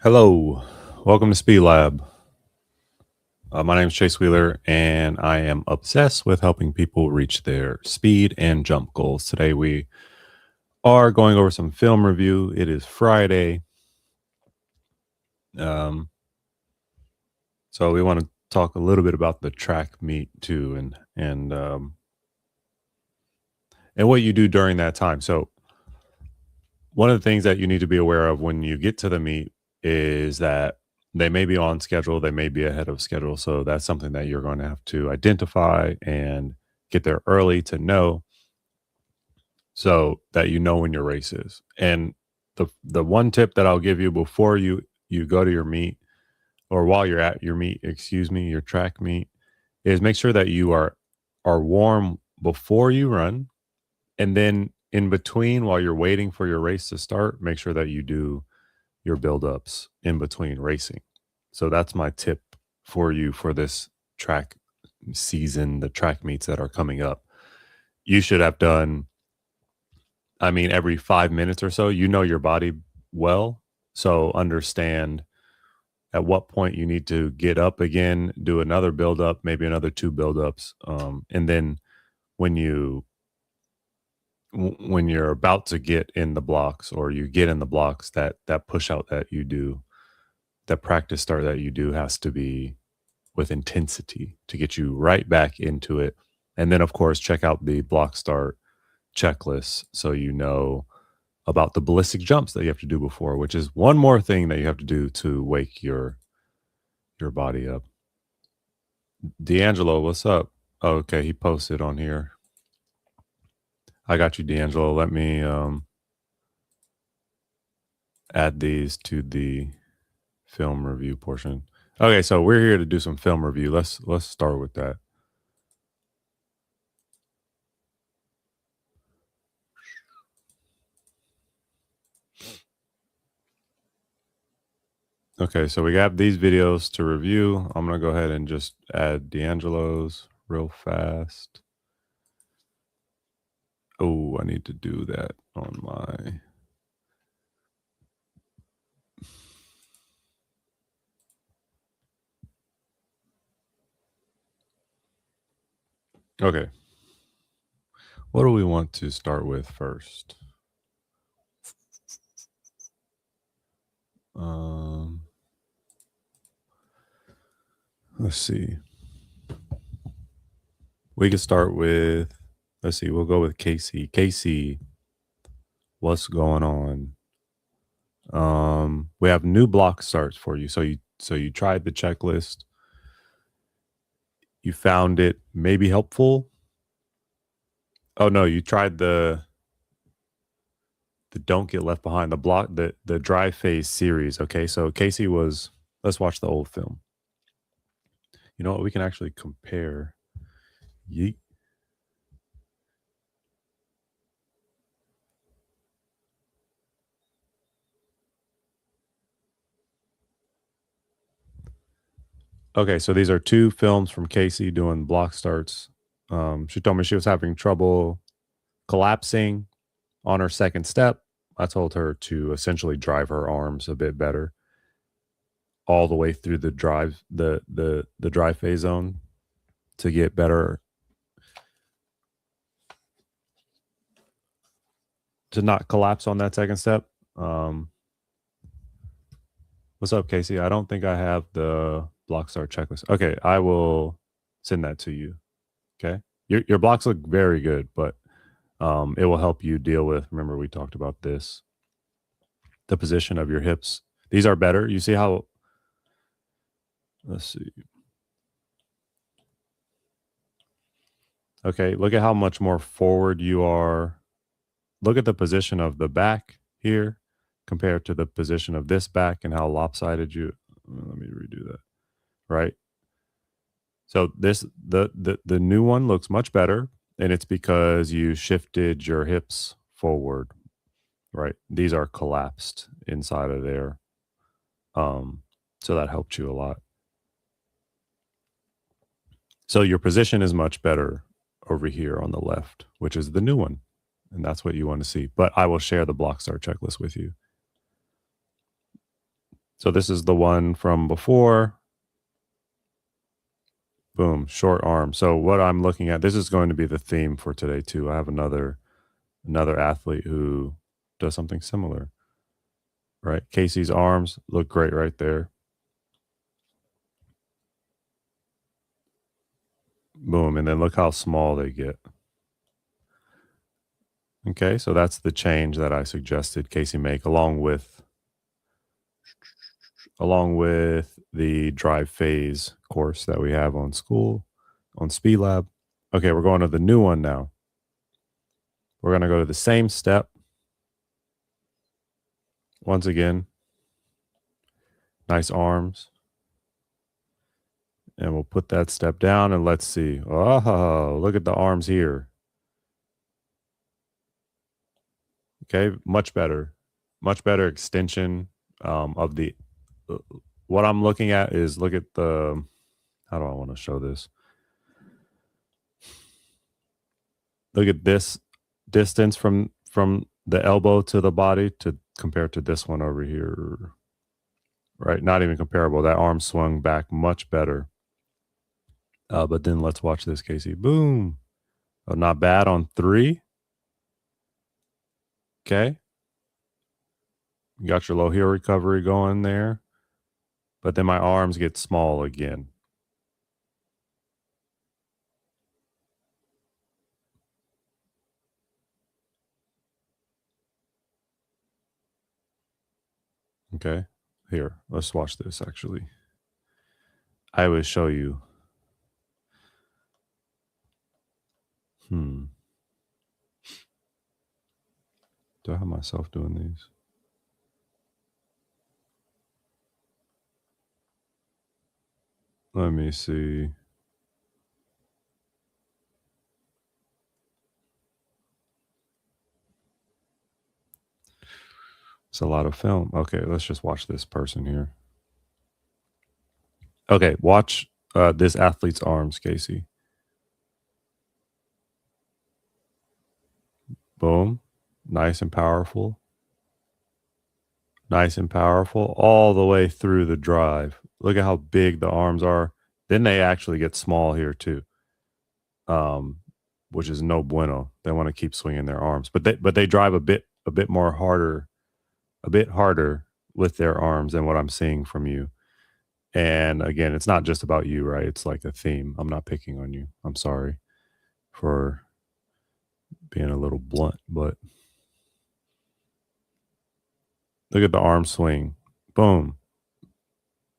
Hello, welcome to Speed Lab. My name is Chase Wheeler, and I am obsessed with helping people reach their speed and jump goals. Today, we are going over some film review. It is Friday, um, so we want to talk a little bit about the track meet too, and what you do during that time. So, one of the things that you need to be aware of when you get to the meet is that they may be on schedule, they may be ahead of schedule. So that's something that you're going to have to identify and get there early to know so that you know when your race is. And the one tip that I'll give you before you go to your meet or while you're at your meet, excuse me, your track meet is make sure that you are warm before you run, and then in between while you're waiting for your race to start, make sure that you do your buildups in between racing. So that's my tip for you for this track season, the track meets that are coming up. You should have done, I mean, every 5 minutes or so, you know your body well. So understand at what point you need to get up again, do another buildup, maybe another two buildups. And then when when you're about to get in the blocks or you get in the blocks, that push out that you do, that practice start that you do has to be with intensity to get you right back into it. And then of course check out the block start checklist so you know about the ballistic jumps that you have to do before, which is one more thing that you have to do to wake your body up. D'Angelo, what's up? Oh, okay, he posted on here. I got you, D'Angelo. Let me add these to the film review portion. Okay, so we're here to do some film review. Let's start with that. Okay, so we got these videos to review. I'm gonna go ahead and just add D'Angelo's real fast. Oh, I need to do that on my. Okay. What do we want to start with first? Let's see. We can start with, let's see, we'll go with Casey. Casey, what's going on? We have new block starts for you. So you tried the checklist. You found it maybe helpful. Oh no, you tried the Don't Get Left Behind, the Dry Phase series. Okay, so Casey was, let's watch the old film. You know what? We can actually compare. Yeet. Okay, so these are two films from Casey doing block starts. She told me she was having trouble collapsing on her second step. I told her to essentially drive her arms a bit better all the way through the dry phase zone to get better, to not collapse on that second step. What's up, Casey? I don't think I have the block start checklist. Okay, I will send that to you. Okay, your blocks look very good, but it will help you deal with. Remember, we talked about this. The position of your hips. These are better. You see how? Let's see. Okay, look at how much more forward you are. Look at the position of the back here compared to the position of this back and how lopsided you. Let me redo that. Right. So the new one looks much better, and it's because you shifted your hips forward. Right. These are collapsed inside of there. So that helped you a lot. So your position is much better over here on the left, which is the new one. And that's what you want to see. But I will share the block start checklist with you. So this is the one from before. Boom, short arm. So what I'm looking at, this is going to be the theme for today too. I have another athlete who does something similar, right? Casey's arms look great right there. Boom, and then look how small they get. Okay, so that's the change that I suggested Casey make along with the drive phase course that we have on Speed Lab. Okay, we're going to the new one now. We're going to go to the same step. Once again, nice arms. And we'll put that step down and let's see. Oh, look at the arms here. Okay, much better. Much better extension of the what I'm looking at is look at the how do I want to show this? Look at this distance from the elbow to the body to compare to this one over here. Right? Not even comparable. That arm swung back much better. But then let's watch this, Casey. Boom. Oh, not bad on 3. Okay. You got your low heel recovery going there. But then my arms get small again. Okay. Here, let's watch this actually. I always show you. Do I have myself doing these? Let me see. It's a lot of film. Okay, let's just watch this person here. Okay, watch this athlete's arms, Casey. Boom. Nice and powerful. Nice and powerful all the way through the drive. Look at how big the arms are. Then they actually get small here too, which is no bueno. They want to keep swinging their arms, but they drive a bit more harder, a bit harder with their arms than what I'm seeing from you. And again, it's not just about you, right? It's like a theme. I'm not picking on you. I'm sorry for being a little blunt, but look at the arm swing. Boom.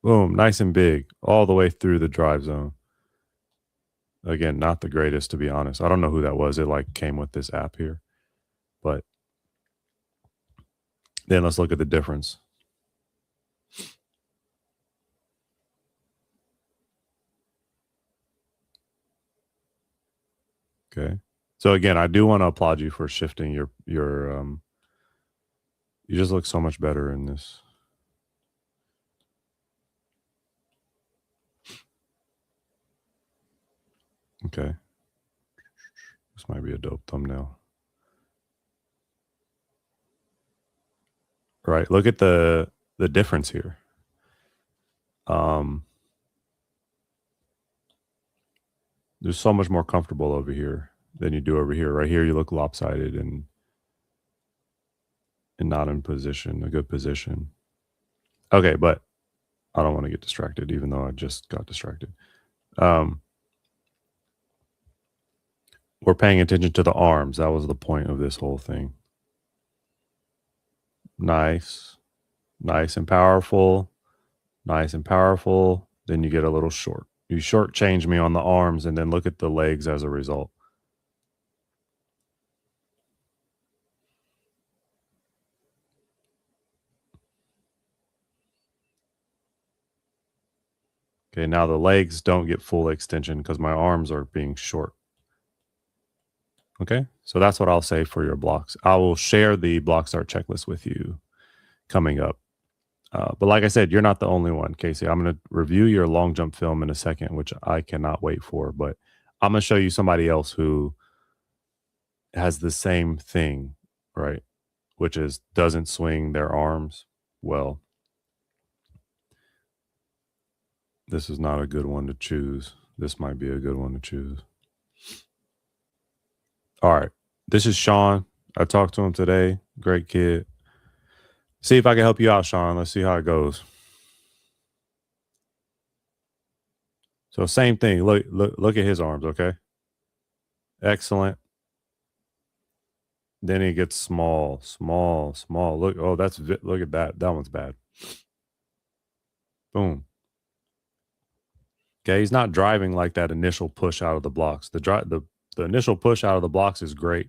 Boom. Nice and big all the way through the drive zone. Again, not the greatest, to be honest. I don't know who that was. It like came with this app here. But then let's look at the difference. Okay. So again, I do want to applaud you for shifting your you just look so much better in this. Okay. This might be a dope thumbnail. Right. Look at the difference here. There's so much more comfortable over here than you do over here. Right here, you look lopsided and not in position, a good position. Okay, but I don't want to get distracted, even though I just got distracted. We're paying attention to the arms. That was the point of this whole thing. Nice. Nice and powerful. Nice and powerful. Then you get a little short. You shortchange me on the arms and then look at the legs as a result. Okay, now the legs don't get full extension because my arms are being short. Okay, so that's what I'll say for your blocks. I will share the block start checklist with you coming up. But like I said, you're not the only one, Casey. I'm going to review your long jump film in a second, which I cannot wait for. But I'm going to show you somebody else who has the same thing, right? Which is doesn't swing their arms well. This is not a good one to choose. This might be a good one to choose. All right. This is Sean. I talked to him today. Great kid. See if I can help you out, Sean. Let's see how it goes. So same thing. Look at his arms, okay? Excellent. Then he gets small. Look, oh, look at that. That one's bad. Boom. Okay, he's not driving like that initial push out of the blocks. The initial push out of the blocks is great,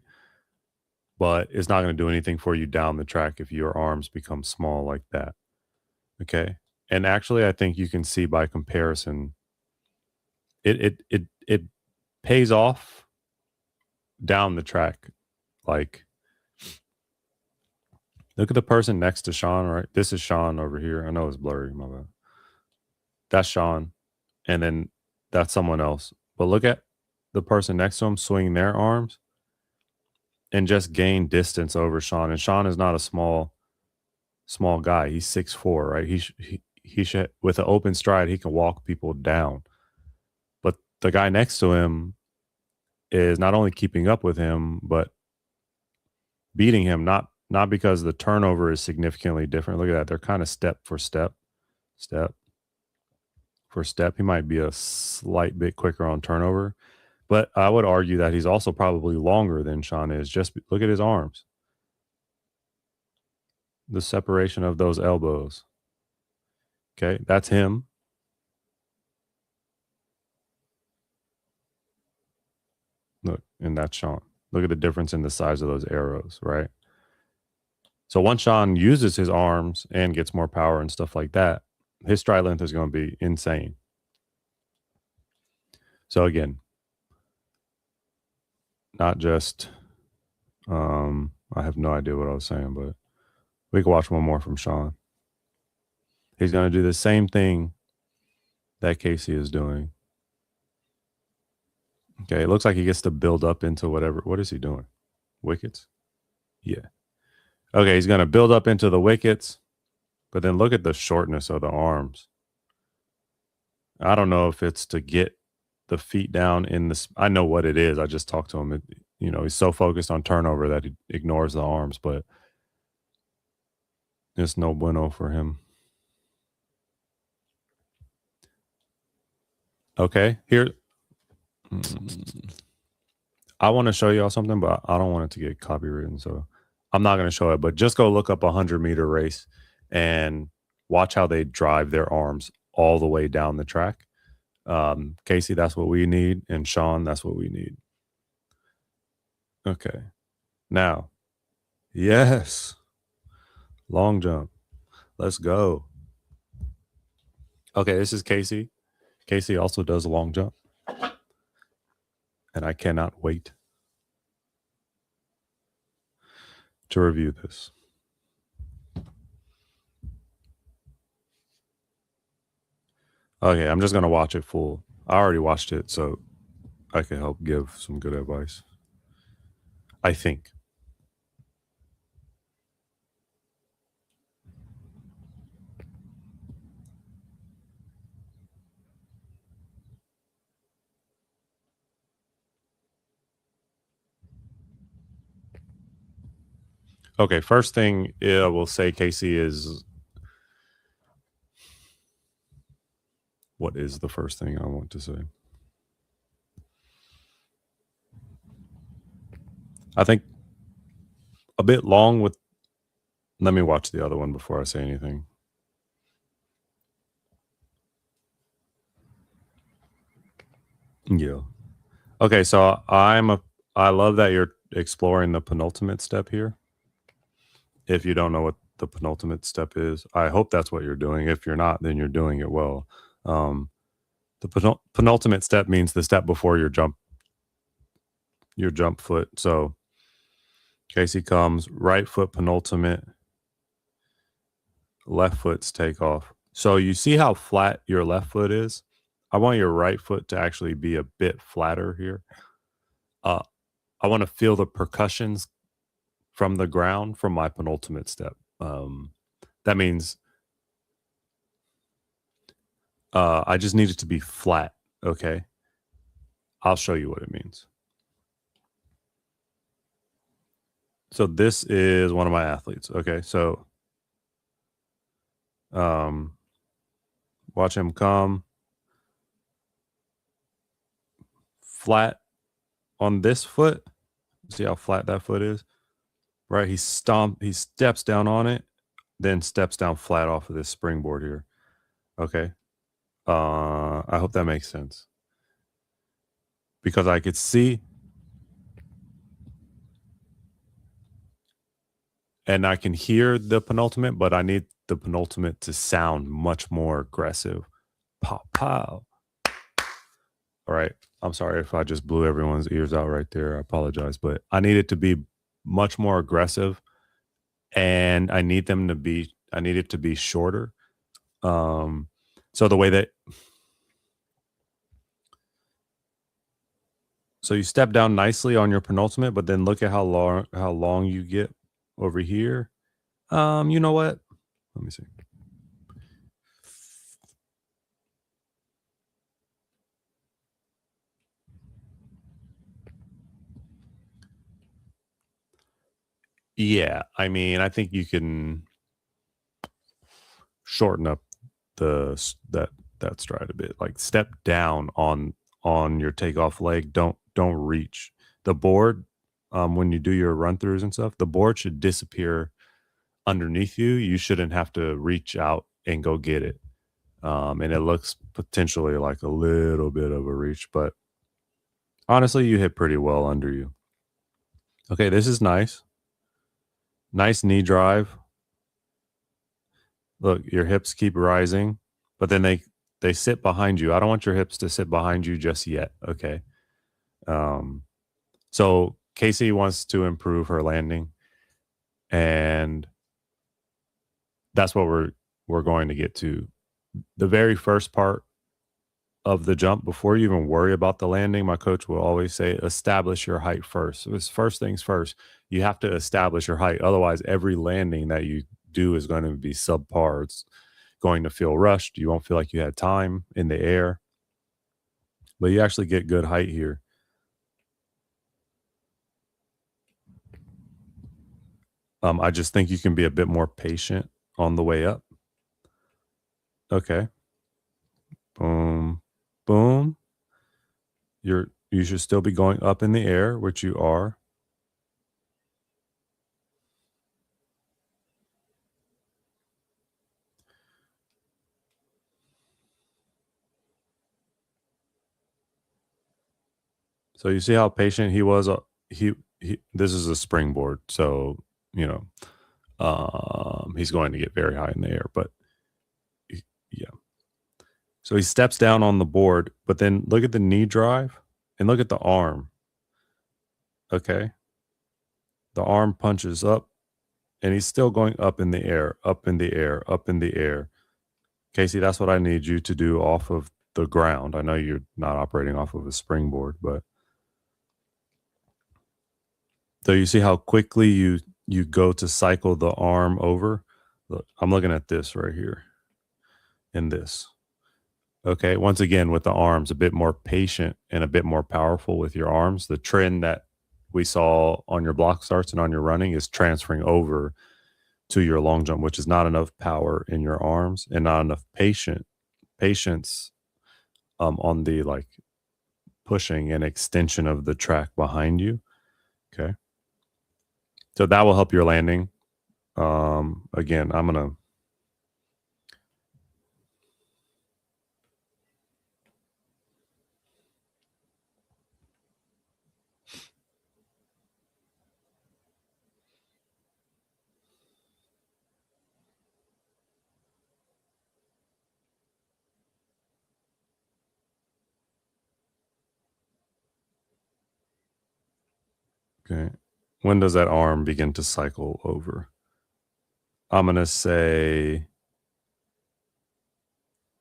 but it's not going to do anything for you down the track if your arms become small like that. Okay. And actually, I think you can see by comparison, it pays off down the track. Like, look at the person next to Sean, right? This is Sean over here. I know it's blurry, my bad. That's Sean. And then that's someone else. But look at the person next to him swinging their arms and just gain distance over Sean. And Sean is not a small guy. He's 6'4", right? He should, with an open stride, he can walk people down. But the guy next to him is not only keeping up with him, but beating him, not because the turnover is significantly different. Look at that. They're kind of step for step. He might be a slight bit quicker on turnover, but I would argue that he's also probably longer than Sean is. Just look at his arms. The separation of those elbows. Okay, that's him. Look, and that's Sean. Look at the difference in the size of those arrows, right? So once Sean uses his arms and gets more power and stuff like that, his stride length is going to be insane. So again, not just, I have no idea what I was saying, but we can watch one more from Sean. He's going to do the same thing that Casey is doing. Okay, it looks like he gets to build up into whatever. What is he doing? Wickets? Yeah. Okay, he's going to build up into the wickets, but then look at the shortness of the arms. I don't know if it's to get the feet down in this. I know what it is. I just talked to him. He's so focused on turnover that he ignores the arms, but it's no bueno for him. Okay, here. I want to show y'all something, but I don't want it to get copywritten, so I'm not going to show it. But just go look up a 100-meter race and watch how they drive their arms all the way down the track. Casey, that's what we need, and Sean, that's what we need. Okay, now, yes, long jump. Let's go. Okay, this is Casey. Casey also does a long jump, and I cannot wait to review this. Okay, I'm just going to watch it full. I already watched it, so I can help give some good advice, I think. Okay, first thing I will say, Casey, is what is the first thing I want to say? I think a bit long with. Let me watch the other one before I say anything. Yeah. Okay, so I love that you're exploring the penultimate step here. If you don't know what the penultimate step is, I hope that's what you're doing. If you're not, then you're doing it well. The penultimate step means the step before your jump foot. So Casey comes, right foot penultimate, left foot's takeoff. So you see how flat your left foot is? I want your right foot to actually be a bit flatter here. I want to feel the percussions from the ground from my penultimate step. That means I just need it to be flat. Okay. I'll show you what it means. So this is one of my athletes. Okay. So watch him come flat on this foot. See how flat that foot is? Right? He steps down on it, then steps down flat off of this springboard here. Okay. I hope that makes sense. Because I could see and I can hear the penultimate, but I need the penultimate to sound much more aggressive. Pow, pow. All right. I'm sorry if I just blew everyone's ears out right there. I apologize, but I need it to be much more aggressive, and I need it to be shorter. So the way that so you step down nicely on your penultimate, but then look at how long you get over here. You know what? Let me see. Yeah, I mean, I think you can shorten up that stride a bit. Like step down on your takeoff leg. Don't reach the board. When you do your run throughs and stuff, the board should disappear underneath you. You shouldn't have to reach out and go get it. And it looks potentially like a little bit of a reach, but honestly, you hit pretty well under you. Okay, this is nice. Nice knee drive. Look, your hips keep rising, but then they sit behind you. I don't want your hips to sit behind you just yet. Okay. So Casey wants to improve her landing, and that's what we're going to get to. The very first part of the jump, before you even worry about the landing, my coach will always say, establish your height first. So it's first things first. You have to establish your height. Otherwise, every landing that you do is going to be subpar. It's going to feel rushed. You won't feel like you had time in the air, but you actually get good height here. I just think you can be a bit more patient on the way up. Okay. Boom, boom. You should still be going up in the air, which you are. So you see how patient he was. He this is a springboard, so you know he's going to get very high in the air. But yeah, so he steps down on the board, but then look at the knee drive and look at the arm. Okay, the arm punches up, and he's still going up in the air, up in the air, up in the air. Casey, that's what I need you to do off of the ground. I know you're not operating off of a springboard, but so you see how quickly you go to cycle the arm over. Look, I'm looking at this right here in this. Okay, once again with the arms, a bit more patient and a bit more powerful with your arms. The trend that we saw on your block starts and on your running is transferring over to your long jump, which is not enough power in your arms and not enough patience on the like pushing and extension of the track behind you. Okay. So that will help your landing. Again, I'm gonna okay. When does that arm begin to cycle over? I'm gonna say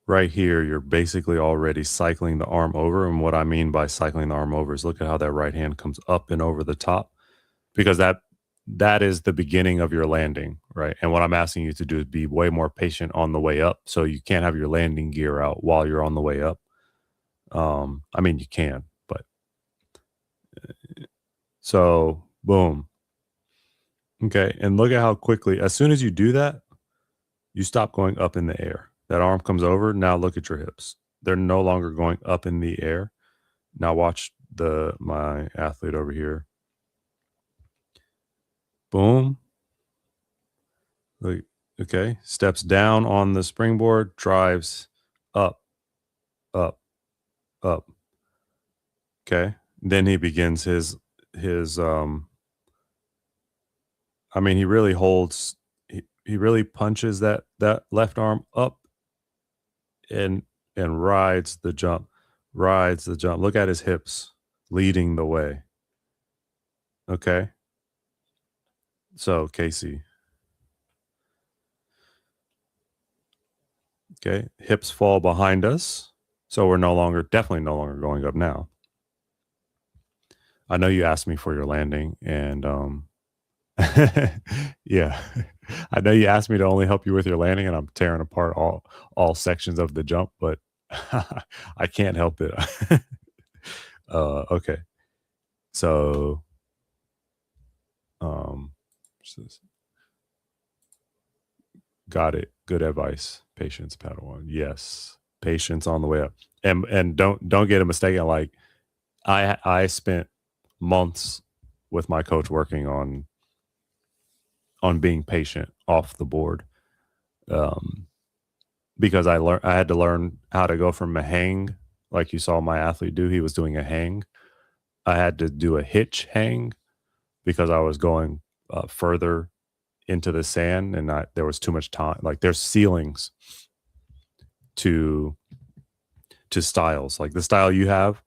right here, you're basically already cycling the arm over. And what I mean by cycling the arm over is look at how that right hand comes up and over the top, because that is the beginning of your landing, right? And what I'm asking you to do is be way more patient on the way up. So you can't have your landing gear out while you're on the way up. I mean, you can, but so boom. Okay. And look at how quickly, as soon as you do that, you stop going up in the air. That arm comes over. Now look at your hips. They're no longer going up in the air. Now watch my athlete over here. Boom. Like, okay. Steps down on the springboard, drives up, up, up. Okay. Then he begins his I mean, he really holds he really punches that left arm up and rides the jump. Rides the jump. Look at his hips leading the way. Okay. So, Casey. Okay. Hips fall behind us. So we're definitely no longer going up now. I know you asked me for your landing and yeah. I know you asked me to only help you with your landing and I'm tearing apart all sections of the jump, but I can't help it. Okay. So what's this? Got it. Good advice. Patience, Padawan. Yes. Patience on the way up. And don't get it mistaken. Like I spent months with my coach working on being patient off the board. Because I had to learn how to go from a hang, like you saw my athlete do. He was doing a hang. I had to do a hitch hang because I was going further into the sand and there was too much time. Like there's ceilings to styles, like the style you have,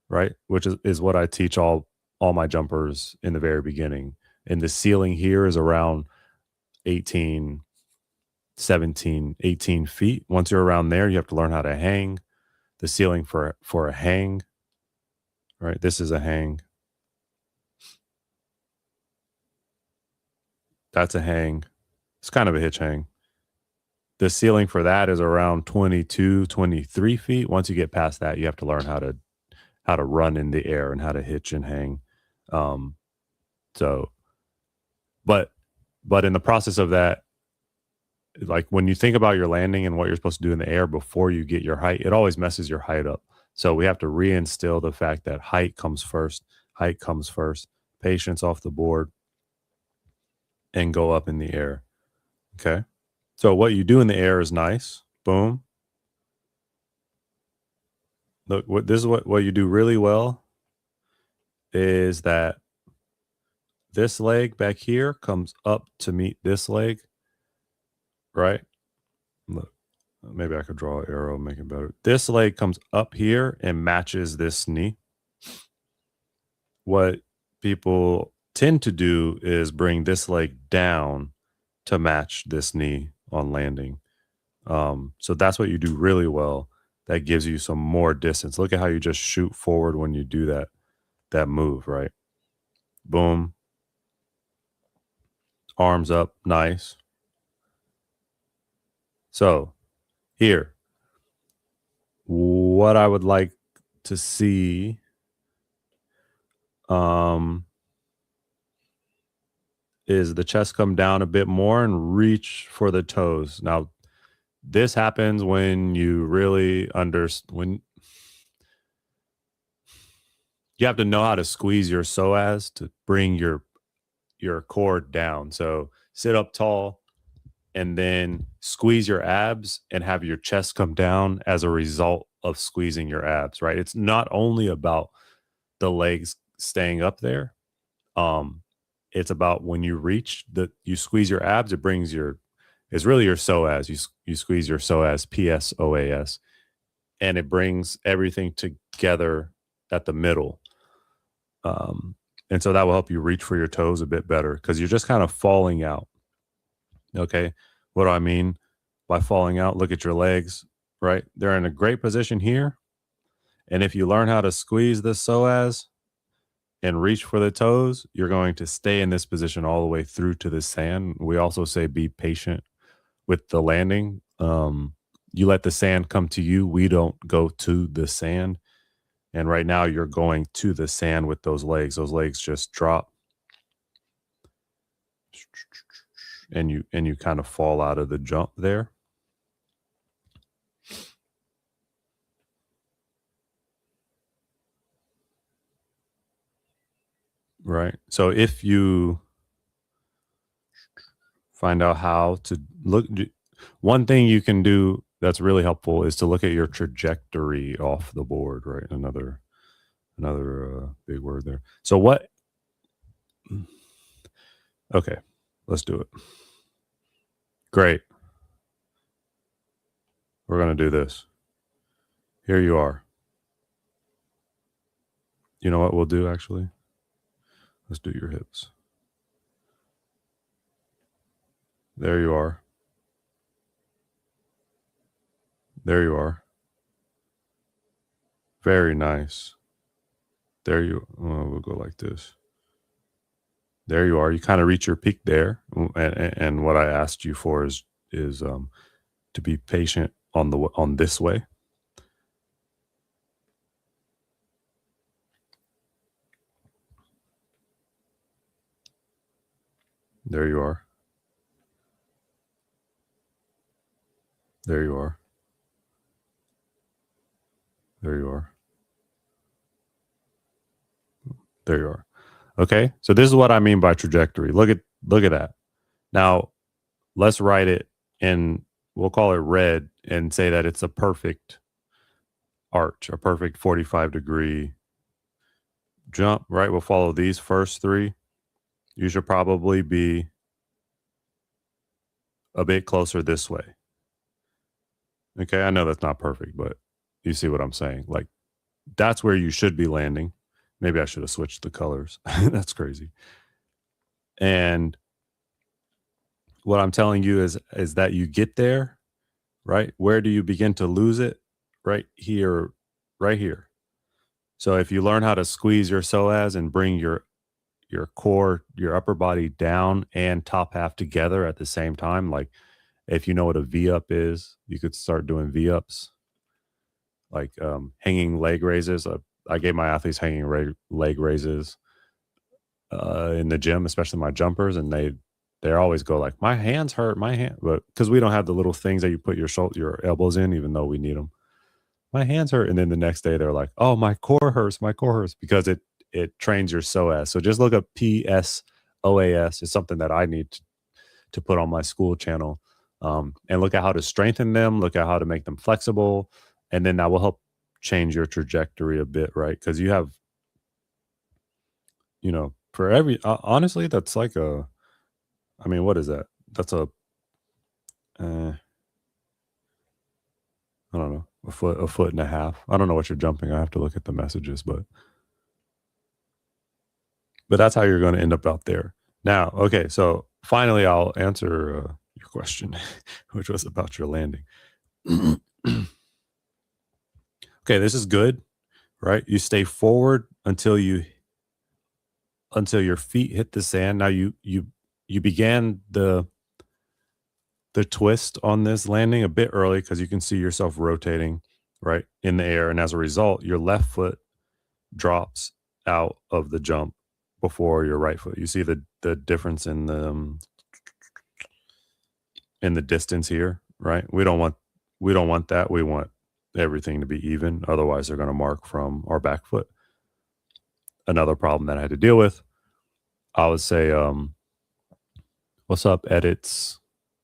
right? Which is what I teach all my jumpers in the very beginning. And the ceiling here is around 18, 17, 18 feet. Once you're around there, you have to learn how to hang. The ceiling for a hang, right? This is a hang. That's a hang. It's kind of a hitch hang. The ceiling for that is around 22, 23 feet. Once you get past that, you have to learn how to run in the air and how to hitch and hang. So, but in the process of that, like when you think about your landing and what you're supposed to do in the air before you get your height, it always messes your height up. So we have to reinstill the fact that height comes first. Height comes first. Patience off the board and go up in the air. Okay. So what you do in the air is nice. Boom. Look, this is what you do really well is that this leg back here comes up to meet this leg, right? Look, maybe I could draw an arrow, make it better. This leg comes up here and matches this knee. What people tend to do is bring this leg down to match this knee on landing. So that's what you do really well. That gives you some more distance. Look at how you just shoot forward when you do that move, right? Boom. Arms up, nice. So here, what I would like to see is the chest come down a bit more and reach for the toes. Now, this happens when you really when you have to know how to squeeze your psoas to bring your core down. So sit up tall and then squeeze your abs and have your chest come down as a result of squeezing your abs, right? It's not only about the legs staying up there. It's about when you reach you squeeze your abs, it's really your psoas. You squeeze your psoas, PSOAS, and it brings everything together at the middle. And so that will help you reach for your toes a bit better because you're just kind of falling out. Okay. What do I mean by falling out? Look at your legs, right? They're in a great position here. And if you learn how to squeeze the psoas, and reach for the toes, you're going to stay in this position all the way through to the sand. We also say be patient with the landing. You let the sand come to you. We don't go to the sand. And right now you're going to the sand with those legs. Those legs just drop. And you kind of fall out of the jump there. Right. So if you find out how to look, one thing you can do that's really helpful is to look at your trajectory off the board, right? Another big word there. So what? Okay, let's do it. Great. We're going to do this. Here you are. You know what we'll do actually? Let's do your hips. There you are. There you are. Very nice. There you, we'll go like this. There you are. You kind of reach your peak there. And what I asked you for is to be patient on this way. There you are. There you are. There you are. There you are. Okay. So this is what I mean by trajectory. Look at that. Now let's write it in, we'll call it red and say that it's a perfect arch, a perfect 45-degree jump, right? We'll follow these first three. You should probably be a bit closer this way. Okay, I know that's not perfect, but you see what I'm saying. Like, that's where you should be landing. Maybe I should have switched the colors. That's crazy. And what I'm telling you is that you get there, right? Where do you begin to lose it? Right here, right here. So if you learn how to squeeze your psoas and bring your core, your upper body down and top half together at the same time, like if you know what a V-up is, you could start doing V-ups, like hanging leg raises. I gave my athletes hanging leg raises in the gym, especially my jumpers, and they always go like, my hands hurt, my hand, but because we don't have the little things that you put your elbows in, even though we need them. My hands hurt, and then the next day they're like, oh, my core hurts, because it trains your psoas. So just look up PSOAS. It's something that I need to put on my school channel, and look at how to strengthen them, look at how to make them flexible, and then that will help change your trajectory a bit, right? Because you have, for every, honestly, that's like what is that? That's I don't know, a foot and a half. I don't know what you're jumping. I have to look at the messages, but that's how you're going to end up out there. Now, okay, so finally I'll answer your question, which was about your landing. Okay, this is good, right? You stay forward until your feet hit the sand. Now you began the twist on this landing a bit early because you can see yourself rotating right in the air, and as a result, your left foot drops out of the jump before your right foot. You see the difference in the distance here, right? We don't want that. We want everything to be even. Otherwise, they're going to mark from our back foot. Another problem that I had to deal with, I would say, what's up, edits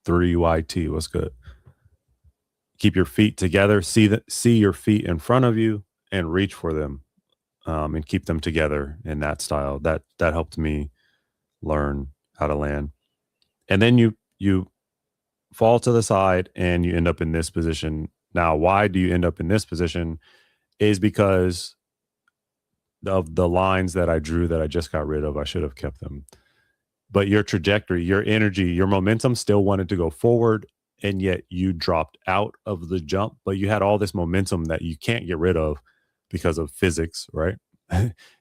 3YT? What's good? Keep your feet together. See your feet in front of you and reach for them, and keep them together in that style. That helped me learn how to land. And then you fall to the side and you end up in this position. Now, why do you end up in this position? Is because of the lines that I drew that I just got rid of. I should have kept them. But your trajectory, your energy, your momentum still wanted to go forward, and yet you dropped out of the jump, but you had all this momentum that you can't get rid of because of physics, right?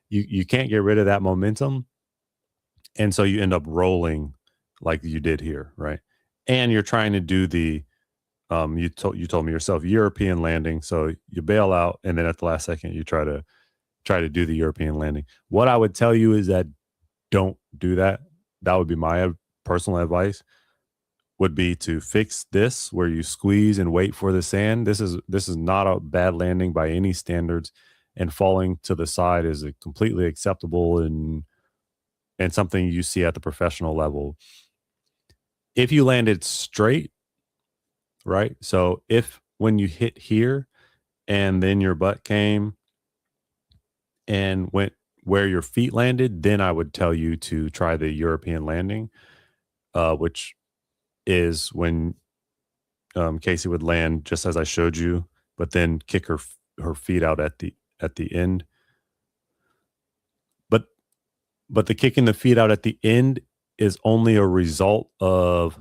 you can't get rid of that momentum, and so you end up rolling like you did here, right? And you're trying to do the you told me yourself European landing, so you bail out, and then at the last second you try to do the European landing. What I would tell you is that don't do that. That would be my personal advice. Would be to fix this where you squeeze and wait for the sand. This is not a bad landing by any standards, and falling to the side is a completely acceptable and something you see at the professional level. If you landed straight, right? So if when you hit here and then your butt came and went where your feet landed, then I would tell you to try the European landing, which is when Casey would land just as I showed you, but then kick her feet out at the end. But the kicking the feet out at the end is only a result of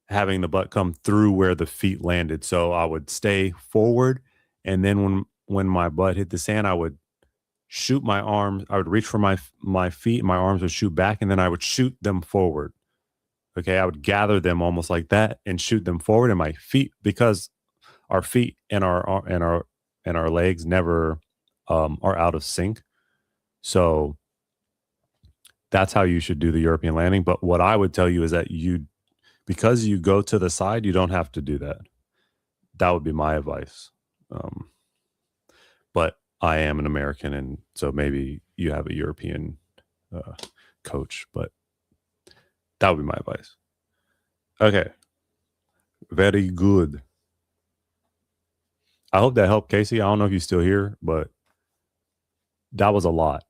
having the butt come through where the feet landed. So I would stay forward, and then when my butt hit the sand, I would shoot my arms. I would reach for my feet, my arms would shoot back, and then I would shoot them forward. Okay, I would gather them almost like that and shoot them forward, and my feet, because our feet and our legs never are out of sync. So that's how you should do the European landing. But what I would tell you is that because you go to the side, you don't have to do that. That would be my advice. But I am an American, and so maybe you have a European coach, but that would be my advice. Okay. Very good. I hope that helped, Casey. I don't know if you're still here, but that was a lot.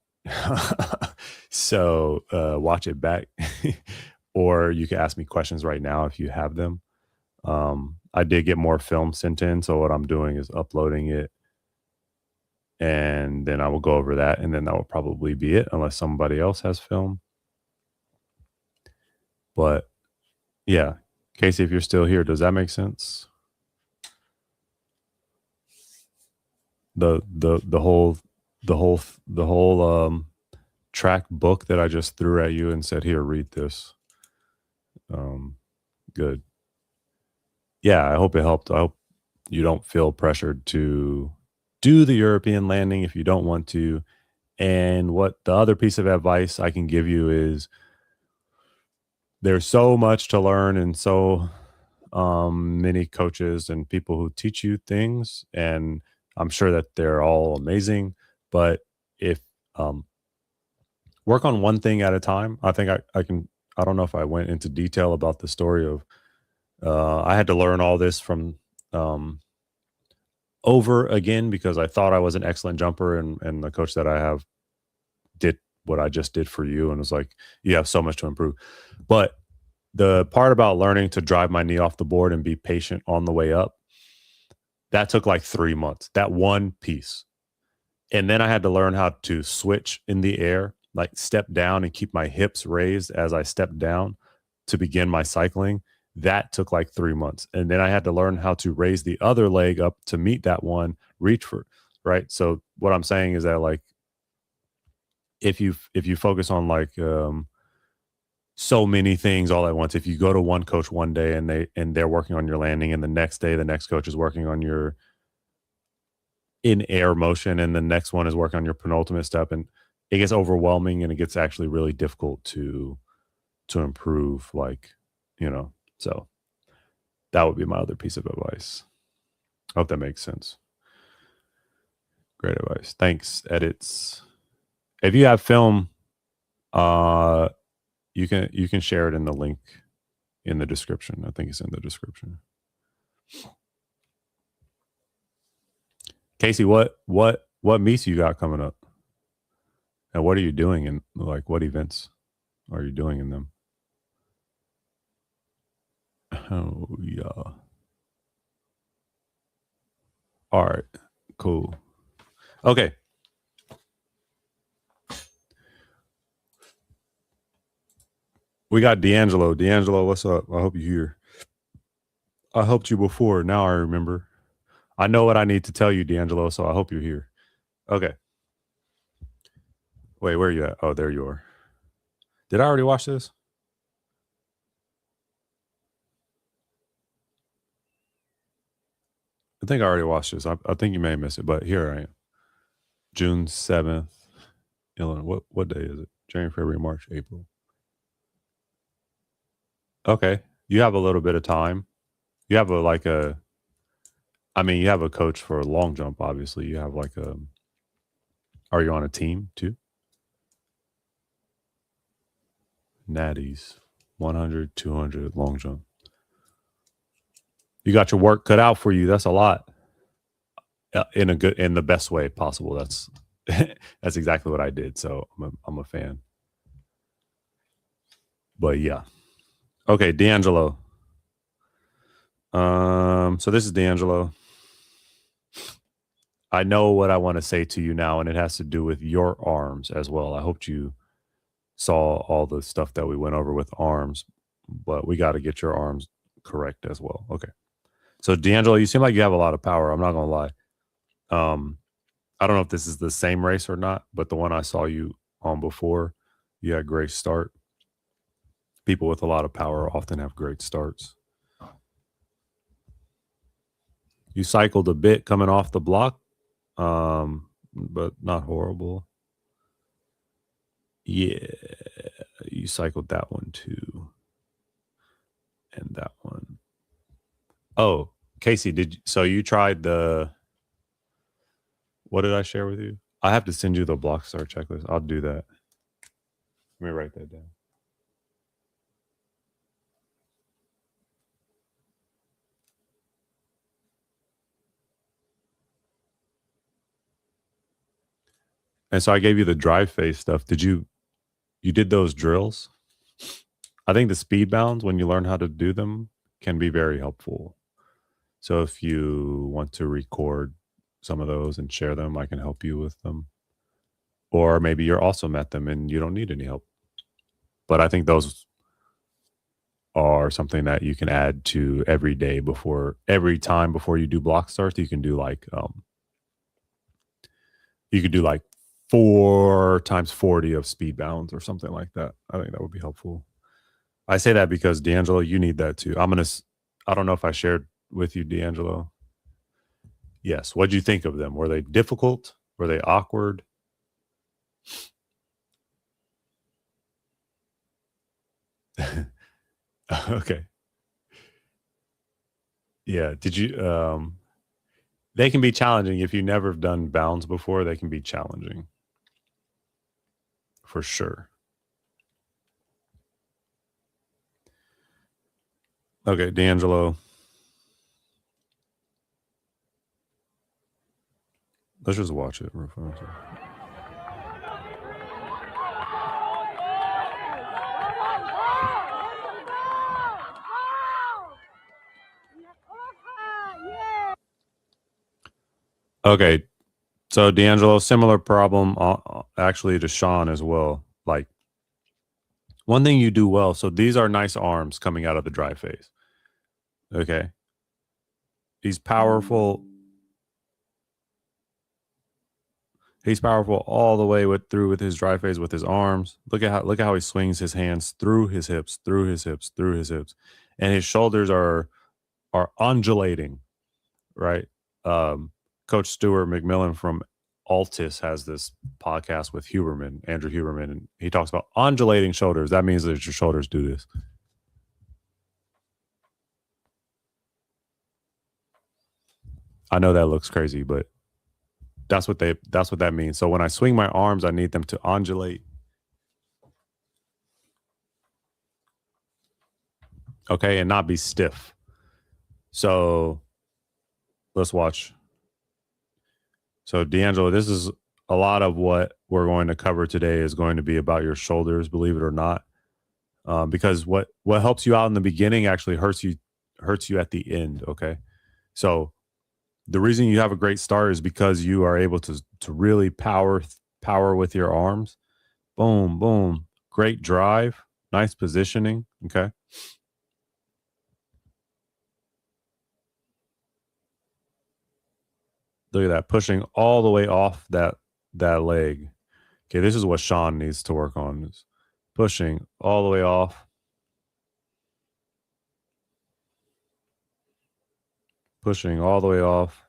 So watch it back, or you can ask me questions right now if you have them. I did get more film sent in, so what I'm doing is uploading it, and then I will go over that, and then that will probably be it, unless somebody else has film. But yeah, Casey, if you're still here, does that make sense? The whole track book that I just threw at you and said, "Here, read this." Good. Yeah, I hope it helped. I hope you don't feel pressured to do the European landing if you don't want to. And what the other piece of advice I can give you is there's so much to learn, and so many coaches and people who teach you things, and I'm sure that they're all amazing. But if work on one thing at a time. I think I can. I don't know if I went into detail about the story of I had to learn all this from over again because I thought I was an excellent jumper, and the coach that I have did what I just did for you, and was like, you have so much to improve. But the part about learning to drive my knee off the board and be patient on the way up, that took like 3 months, that one piece. And then I had to learn how to switch in the air, like step down and keep my hips raised as I stepped down to begin my cycling. That took like 3 months. And then I had to learn how to raise the other leg up to meet that one, reach for, right? So what I'm saying is that, like, if you focus on like so many things all at once, if you go to one coach one day and they're working on your landing, and the next day the next coach is working on your in air motion, and the next one is working on your penultimate step, and it gets overwhelming, and it gets actually really difficult to improve, like, so that would be my other piece of advice. I hope that makes sense. Great advice. Thanks, edits. If you have film, you can share it in the link in the description. I think it's in the description. Casey, what meets you got coming up? And what are you doing in, like, what events are you doing in them? Oh yeah. All right. Cool. Okay. We got D'Angelo. D'Angelo, what's up? I hope you're here. I helped you before. Now I remember. I know what I need to tell you, D'Angelo, so I hope you're here. Okay. Wait, where are you at? Oh, there you are. Did I already watch this? I think I already watched this. I think you may miss it, but here I am. June 7th, Illinois. What day is it? January, February, March, April. Okay. You have a little bit of time. You have you have a coach for a long jump, obviously. You have are you on a team too? Natties, 100, 200, long jump. You got your work cut out for you. That's a lot. In the best way possible. That's that's exactly what I did. So I'm a fan. But yeah. Okay, D'Angelo. So this is D'Angelo. I know what I want to say to you now, and it has to do with your arms as well. I hope you saw all the stuff that we went over with arms, but we got to get your arms correct as well. Okay. So D'Angelo, you seem like you have a lot of power. I'm not gonna lie. Um, I don't know if this is the same race or not, but the one I saw you on before, you had a great start. People with a lot of power often have great starts. You cycled a bit coming off the block, but not horrible. Yeah, you cycled that one too, and that one. Oh, Casey, so you tried the? What did I share with you? I have to send you the block start checklist. I'll do that. Let me write that down. And so I gave you the drive phase stuff. You did those drills? I think the speed bounds, when you learn how to do them, can be very helpful. So if you want to record some of those and share them, I can help you with them. Or maybe you're awesome at them and you don't need any help. But I think those are something that you can add to every time before you do block starts. You could do like 4 times 40 of speed bounds or something like that. I think that would be helpful. I say that because D'Angelo, you need that too. I don't know if I shared with you, D'Angelo. Yes. What'd you think of them? Were they difficult? Were they awkward? Okay. Yeah. They can be challenging if you never have done bounds before, they can be challenging. For sure. Okay, D'Angelo. Let's just watch it real fast. Okay, so D'Angelo, similar problem actually to Sean as well. Like one thing you do well. So these are nice arms coming out of the drive phase. Okay, he's powerful. He's powerful all the way through with his drive phase with his arms. Look at how he swings his hands through his hips, through his hips, through his hips, and his shoulders are undulating. Right. Coach Stuart McMillan from Altus has this podcast with Andrew Huberman, and he talks about undulating shoulders. That means that your shoulders do this. I know that looks crazy, but that's what that means. So when I swing my arms, I need them to undulate. Okay, and not be stiff. So let's watch. So D'Angelo, this is a lot of what we're going to cover today is going to be about your shoulders, believe it or not. Because what helps you out in the beginning actually hurts you at the end. Okay, so the reason you have a great start is because you are able to really power with your arms. Boom, boom, great drive, nice positioning. Okay, look at that, pushing all the way off that leg. Okay, this is what Sean needs to work on, is pushing all the way off. Pushing all the way off.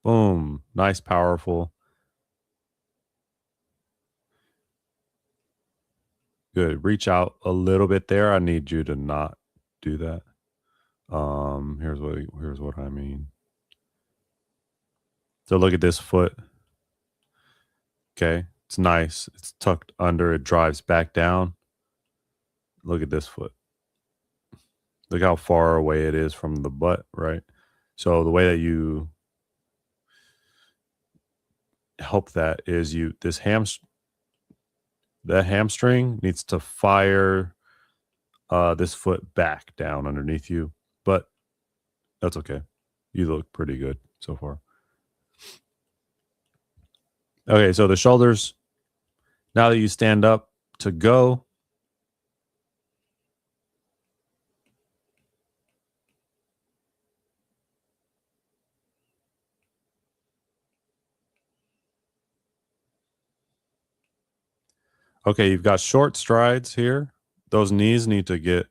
Boom. Nice, powerful. Good. Reach out a little bit there. I need you to not do that. Here's what I mean. So look at this foot. Okay. It's nice. It's tucked under. It drives back down. Look at this foot. Look how far away it is from the butt, right? So the way that you help that is that hamstring needs to fire this foot back down underneath you, but that's okay. You look pretty good so far. Okay, so the shoulders, now that you stand up to go, okay, you've got short strides here. Those knees need to get,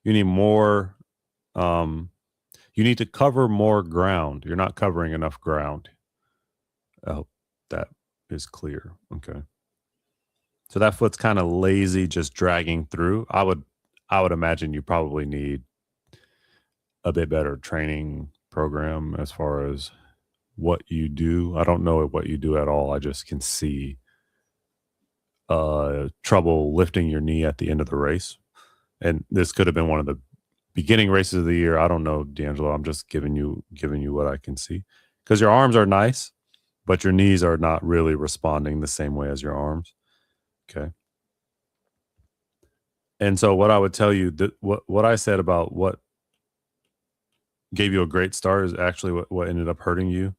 you need more, you need to cover more ground. You're not covering enough ground. I hope that is clear. Okay. So that foot's kind of lazy, just dragging through. I would imagine you probably need a bit better training program as far as what you do. I don't know what you do at all. I just can see trouble lifting your knee at the end of the race. And this could have been one of the beginning races of the year. I don't know, D'Angelo. I'm just giving you what I can see. Because your arms are nice, but your knees are not really responding the same way as your arms. Okay. And so what I would tell you, that what I said about what gave you a great start is actually what ended up hurting you,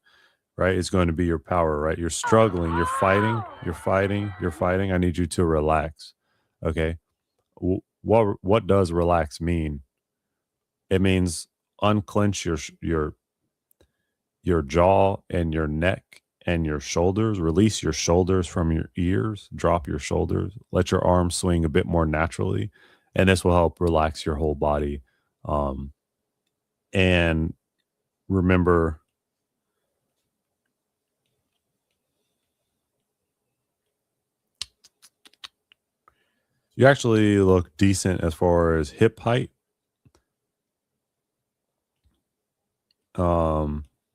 right? It's going to be your power, right? You're struggling, you're fighting. I need you to relax. Okay. What does relax mean? It means unclench your jaw and your neck and your shoulders. Release your shoulders from your ears. Drop your shoulders. Let your arms swing a bit more naturally, and this will help relax your whole body. And remember, you actually look decent as far as hip height.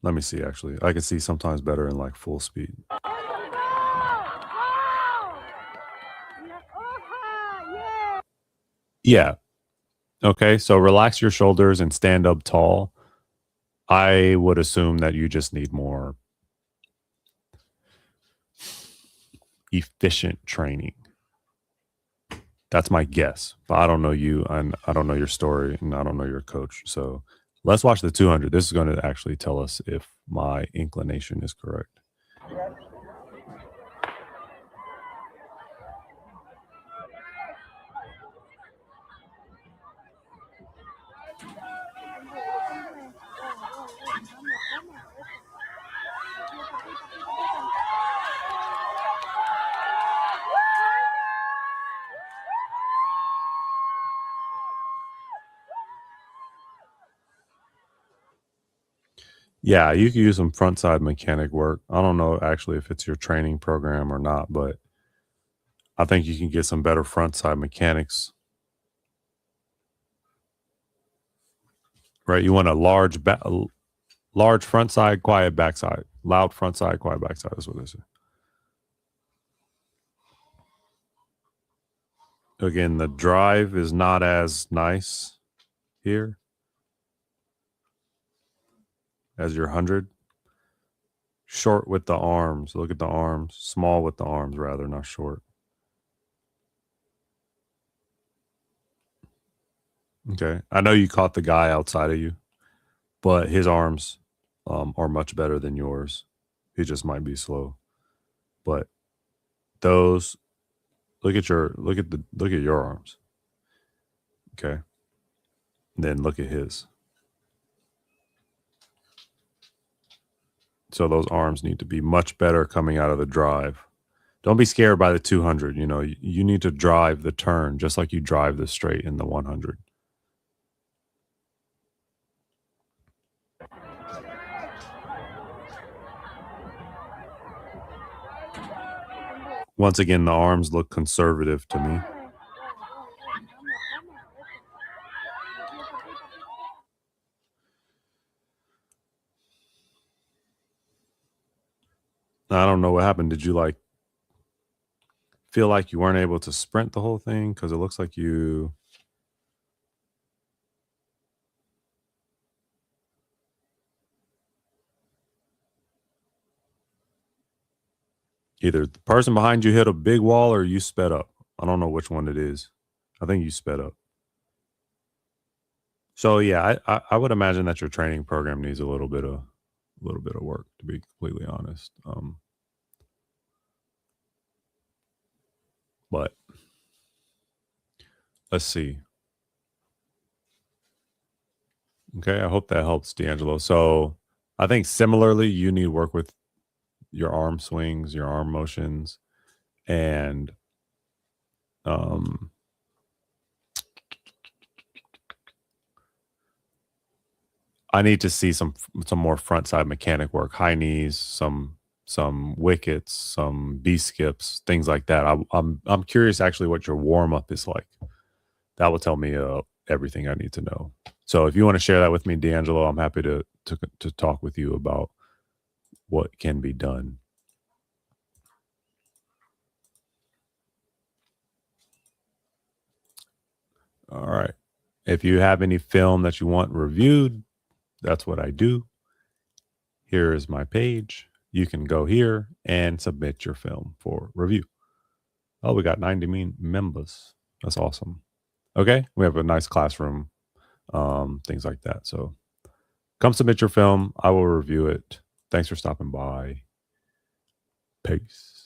Let me see. Actually, I can see sometimes better in like full speed. Yeah. Okay. So relax your shoulders and stand up tall. I would assume that you just need more efficient training. That's my guess, but I don't know you, and I don't know your story, and I don't know your coach. So let's watch the 200. This is going to actually tell us if my inclination is correct. Yeah, you can use some front side mechanic work. I don't know actually if it's your training program or not, but I think you can get some better front side mechanics. Right? You want a large front side, quiet backside. Loud front side, quiet backside. That's what they say. Again, the drive is not as nice here as your 100. Short with the arms. Look at the arms. Small with the arms, rather, not short. Okay. I know you caught the guy outside of you, but his arms are much better than yours. He just might be slow. But those, look at your arms. Okay. Then look at his. So those arms need to be much better coming out of the drive. Don't be scared by the 200. You know, you need to drive the turn just like you drive the straight in the 100. Once again, the arms look conservative to me. I don't know what happened. Did you like feel like you weren't able to sprint the whole thing? Because it looks like you. Either the person behind you hit a big wall or you sped up. I don't know which one it is. I think you sped up. So yeah, I would imagine that your training program needs a little bit of work, to be completely honest. But let's see. Okay, I hope that helps, D'Angelo. So I think similarly, you need work with your arm swings, your arm motions, and um, I need to see some more front side mechanic work, high knees, some wickets, some B skips, things like that. I'm curious actually what your warm up is like. That will tell me everything I need to know. So if you want to share that with me, D'Angelo, I'm happy to talk with you about what can be done. All right. If you have any film that you want reviewed, that's what I do. Here is my page. You can go here and submit your film for review. Oh, we got 90 members. That's awesome. Okay. We have a nice classroom, things like that. So come submit your film. I will review it. Thanks for stopping by. Peace.